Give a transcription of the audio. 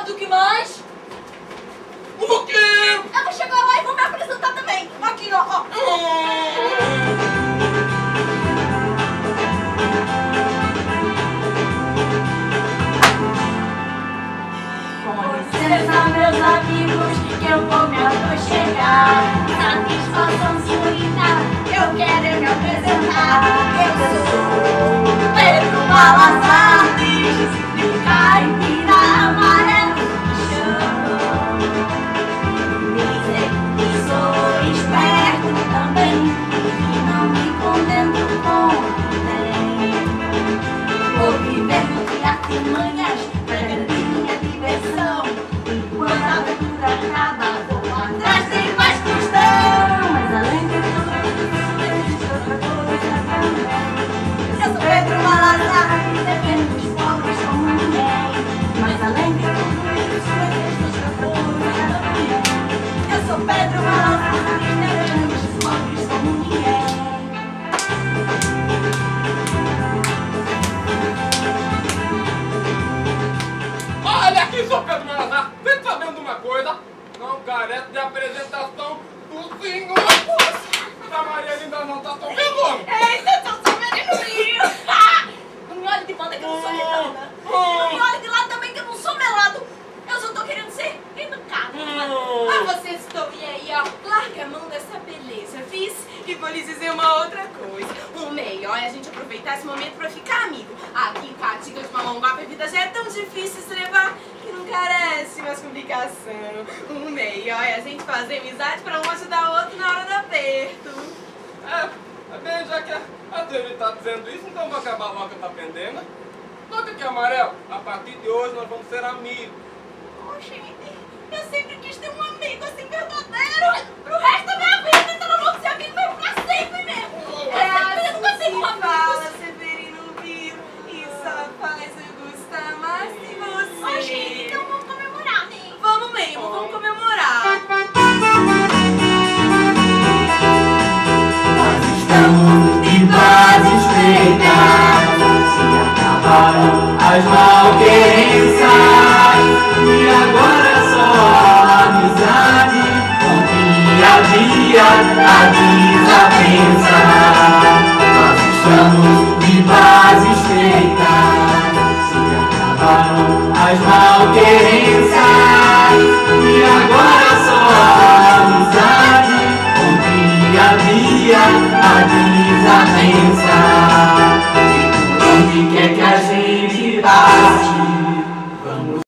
do que mais? O quê? Eu vou chegar lá e vou me apresentar também. Aqui, ó. Com licença, meus amigos, que eu vou me aconchegar. Satisfação solidar, eu quero me apresentar. Eu sou Pedro Balazar, de caipira amarelo me chamam. Dizem que sou esperto também, e não me condeno com ninguém. Vou viver de artimanhas pra garantir minha diversão. Quando a aventura acaba, vou atrás de mais questão. Mas além de tudo, existe outra coisa também. Eu sou Pedro Balazar, defendo os pobres como ninguém. Mas além de tudo, existe outra coisa também. Eu sou Pedro Balazar, defendo os pobres como ninguém. Olha aqui, sou Pedro Balazar. Fique sabendo uma coisa. Não carece de apresentação do senhor. A Maria ainda não tá tão vendo. Eita, tô sabendo no Rio! Não me olhe de banda que eu não sou retada. Não me olhe de lado também que eu não sou melado. Eu só tô querendo ser educada. Ah, vocês estão aí, ó. Larga a mão dessa beleza, vice? E vou lhes dizer uma outra coisa. O melhor é a gente aproveitar esse momento pra ficar amigo. Aqui em Caatinga de Mamanguape a vida já é tão difícil se levar que não carece mais complicação. O melhor é a gente fazer amizade pra um ajudar o outro na hora do aperto. Bem, já que a Adriane tá dizendo isso, então vou acabar logo essa pendena. Toca aqui, Amarelo. A partir de hoje nós vamos ser amigos. Oh, gente, eu sempre quis ter um amigo assim verdadeiro pro resto da minha vida, então eu vou ser amigo meu pra sempre mesmo. Eu nunca tive um amigo. Severino Vivo, e só faz eu gostar mais de você. Oh, gente, então vamos comemorar, né? Vamos mesmo, vamos comemorar. Estamos de bases feitas, se acabaram as malquerenças, e agora só a amizade, com dia a dia a desavença. Nós estamos de bases feitas, se acabaram as malquerenças, e agora só a amizade, com dia a dia a desavença.